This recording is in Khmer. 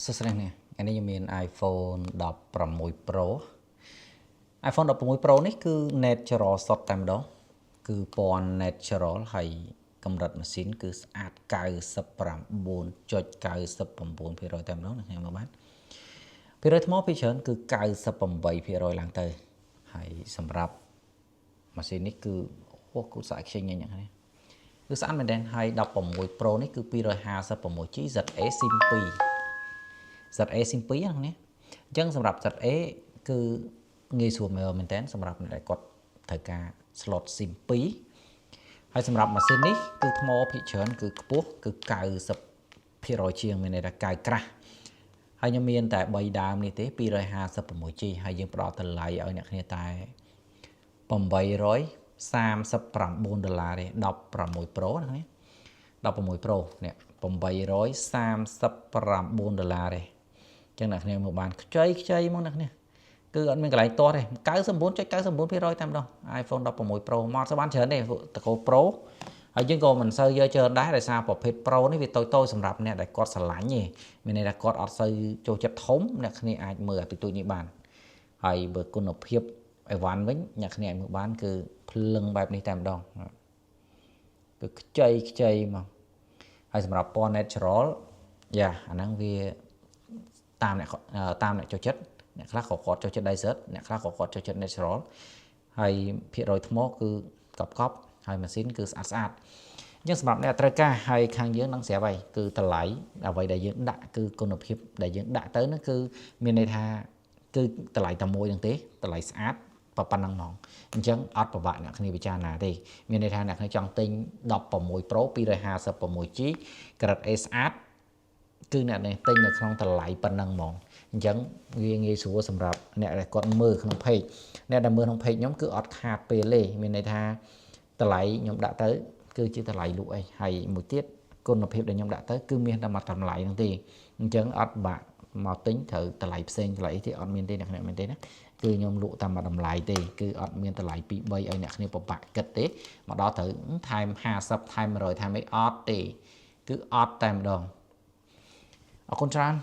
សួស្តីអ្នកថ្ងៃនេះខ្ញុំមាន iPhone 16 Pro iPhone 16 Pro នេះគឺ natural សុទ្ធតែម្ដងគឺពណ៌ natural ហើយកម្រិតម៉ាស៊ីនគឺស្អាត 99.99% តែម្ដងណាខ្ញុំមើលបានភាគរយថ្មភាគច្រើនគឺ 98% ឡើងទៅហើយសម្រាប់ម៉ាស៊ីននេះគឺគូស្អាតខ្ចីញញហ្នឹងនេះគឺស្អាតមែនទែនហើយ16 Pro នេះគឺ 256G ZA SIM 2 ZA SIM 2ហ្នឹងនេះអញ្ចឹងសម្រាប់ ZA គឺងាយស្រួលមែនតើសម្រាប់អ្នកដែលគាត់ត្រូវការ slot SIM 2ហើយសម្រាប់ម៉ាស៊ីននេះគឺថ្មភាគច្រើនគឺខ្ពស់គឺ 90% ជាងមានន័យថា9ក្រាស់ហើយខ្ញុំមានតែ3ដើមនេះទេ 256G ហើយយើងផ្ដល់តម្លៃឲ្យអ្នកគ្នាតែ$839ទេ16 Pro ហ្នឹងនេះ16 Pro នេះ$839ទេចឹងអ្នកគ្នាមកបានខ្ចីមកអ្នកគ្នាគឺអត់មានកន្លែងទាស់ទេ 99.99% តែម្ដង iPhone 16 Pro មកស្បានច្រើនទេតកូ Pro ហើយយើងក៏មិនសូវយកច្រើនដែរដោយសារប្រភេទ Pro នេះវាតូចសម្រាប់អ្នកដែលគាត់ស្រឡាញ់ទេមានន័យថាគាត់អត់សូវចូលចិត្តធំអ្នកគ្នាអាចមើលអាទូចនេះបានហើយបើគុណភាពអីវ៉ាន់វិញអ្នកគ្នាអាចមើលបានគឺភ្លឹងបែបនេះតែម្ដងគឺខ្ចីមកហើយសម្រាប់ពណ៌ natural យ៉ាអាហ្នឹងវាតាមអ្នកចូលចិត្តអ្នកខ្លះក៏គាត់ចូលចិត្ត desert អ្នកខ្លះក៏គាត់ចូលចិត្ត natural ហើយភាគរយថ្មគឺកប់ហើយម៉ាស៊ីនគឺស្អាតអញ្ចឹងសម្រាប់អ្នកត្រូវការហើយខាងយើងនឹងស្រាប់ហើយគឺតម្លៃអ្វីដែលយើងដាក់គឺគុណភាពដែលយើងដាក់ទៅហ្នឹងគឺមានន័យថាគឺតម្លៃតែមួយហ្នឹងទេតម្លៃស្អាតប៉ុណ្ណឹងហ្មងអញ្ចឹងអត់ពិបាកអ្នកគ្នាពិចារណាទេមានន័យថាអ្នកគ្នាចង់ទិញ16 Pro 256G ក្រិត A ស្អាតគឺអ្នកនេះទិញនៅក្នុងតម្លៃប៉ុណ្ណឹងហ្មងអញ្ចឹងវាងាយស្រួលសម្រាប់អ្នកដែលគាត់មើលក្នុង page អ្នកដែលមើលក្នុង page ខ្ញុំគឺអត់ខាតពេលទេមានន័យថាតម្លៃខ្ញុំដាក់ទៅគឺជាតម្លៃលក់អីហើយមួយទៀតគុណភាពដែលខ្ញុំដាក់ទៅគឺមានតែមួយតម្លៃហ្នឹងទេអញ្ចឹងអត់បាក់មកទិញត្រូវតម្លៃផ្សេងតម្លៃទេអត់មានទេអ្នកមែនទេណាគឺខ្ញុំលក់តាមមួយតម្លៃទេគឺអត់មានតម្លៃ2 3ឲ្យអ្នកគ្នាពិបាកគិតទេមកដល់ត្រូវថែម50ថែម100ថែមអីអត់ទេគឺអត់តែម្ដងអរគុណច្រើន